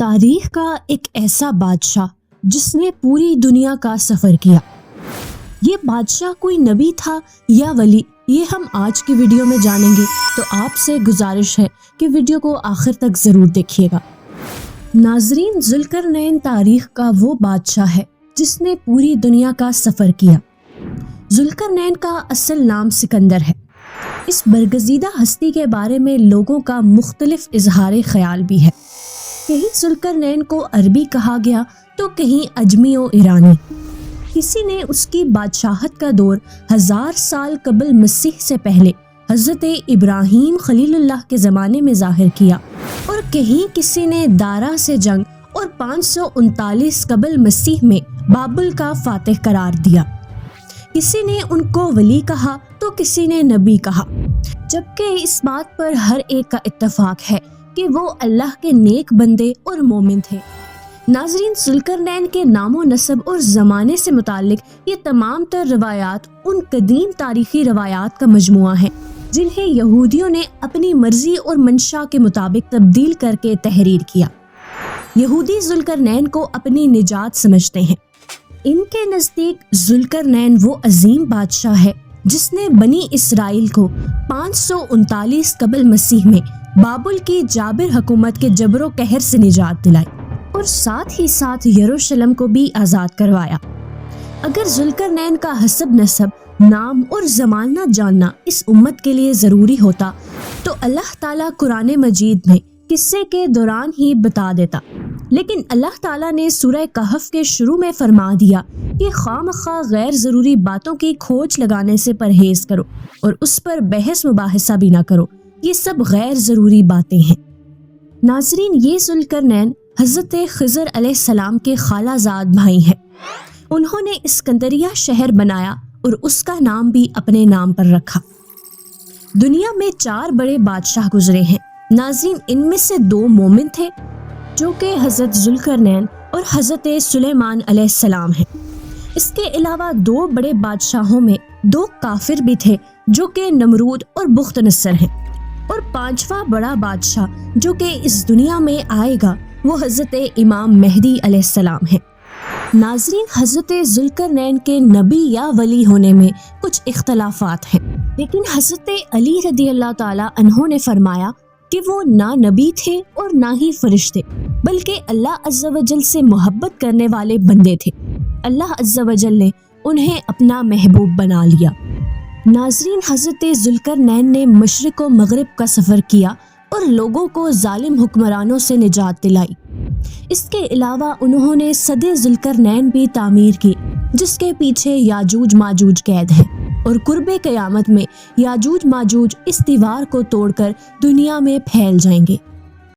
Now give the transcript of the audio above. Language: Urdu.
تاریخ کا ایک ایسا بادشاہ جس نے پوری دنیا کا سفر کیا۔ یہ بادشاہ کوئی نبی تھا یا ولی، یہ ہم آج کی ویڈیو میں جانیں گے، تو آپ سے گزارش ہے کہ ویڈیو کو آخر تک ضرور دیکھیے گا۔ ناظرین، ذوالقرنین تاریخ کا وہ بادشاہ ہے جس نے پوری دنیا کا سفر کیا۔ ذوالقرنین کا اصل نام سکندر ہے۔ اس برگزیدہ ہستی کے بارے میں لوگوں کا مختلف اظہار خیال بھی ہے۔ کہیں ذوالقرنین کو عربی کہا گیا تو کہیں اجمی و ایرانی۔ کسی نے اس کی بادشاہت کا دور 1000 سال قبل مسیح سے پہلے حضرت ابراہیم خلیل اللہ کے زمانے میں ظاہر کیا، اور کہیں کسی نے دارا سے جنگ اور 539 قبل مسیح میں بابل کا فاتح قرار دیا۔ کسی نے ان کو ولی کہا تو کسی نے نبی کہا، جبکہ اس بات پر ہر ایک کا اتفاق ہے کہ وہ اللہ کے نیک بندے اور مومن تھے۔ ناظرین، ذوالقرنین کے نام و نسب اور زمانے سے متعلق یہ تمام تر روایات ان قدیم تاریخی روایات کا مجموعہ ہیں جنہیں یہودیوں نے اپنی مرضی اور منشا کے مطابق تبدیل کر کے تحریر کیا۔ یہودی ذوالقرنین کو اپنی نجات سمجھتے ہیں۔ ان کے نزدیک ذوالقرنین وہ عظیم بادشاہ ہے جس نے بنی اسرائیل کو 539 قبل مسیح میں بابل کی جابر حکومت کے جبر و قہر سے نجات دلائی، اور ساتھ ہی ساتھ یروشلم کو بھی آزاد کروایا۔ اگر ذوالقرنین کا حسب نسب، نام اور زمانہ جاننا اس امت کے لیے ضروری ہوتا تو اللہ تعالیٰ قرآن مجید میں قصے کے دوران ہی بتا دیتا، لیکن اللہ تعالیٰ نے سورہ کہف کے شروع میں فرما دیا کہ خواہ مخواہ غیر ضروری باتوں کی کھوج لگانے سے پرہیز کرو اور اس پر بحث مباحثہ بھی نہ کرو، یہ سب غیر ضروری باتیں ہیں۔ ناظرین، یہ ذوالقرنین حضرت خضر علیہ السلام کے خالہ زاد بھائی ہیں۔ انہوں نے اسکندریہ شہر بنایا اور اس کا نام بھی اپنے نام پر رکھا۔ دنیا میں 4 بڑے بادشاہ گزرے ہیں۔ ناظرین، ان میں سے 2 مومن تھے جو کہ حضرت ذوالقرنین اور حضرت سلیمان علیہ السلام ہیں۔ اس کے علاوہ 2 بڑے بادشاہوں میں 2 کافر بھی تھے جو کہ نمرود اور بخت نصر ہیں، اور 5واں بڑا بادشاہ جو کہ اس دنیا میں آئے گا وہ حضرت امام مہدی علیہ السلام ہے۔ ناظرین، حضرت ذوالقرنین کے نبی یا ولی ہونے میں کچھ اختلافات ہیں، لیکن حضرت علی رضی اللہ تعالی عنہ نے فرمایا کہ وہ نہ نبی تھے اور نہ ہی فرشتے، بلکہ اللہ عز و جل سے محبت کرنے والے بندے تھے۔ اللہ عز و جل نے انہیں اپنا محبوب بنا لیا۔ ناظرین، حضرت ذوالقرنین نے مشرق و مغرب کا سفر کیا اور لوگوں کو ظالم حکمرانوں سے نجات دلائی۔ اس کے علاوہ انہوں نے سد ذوالقرنین بھی تعمیر کی، جس کے پیچھے یاجوج ماجوج قید ہیں، اور قرب قیامت میں یاجوج ماجوج اس دیوار کو توڑ کر دنیا میں پھیل جائیں گے۔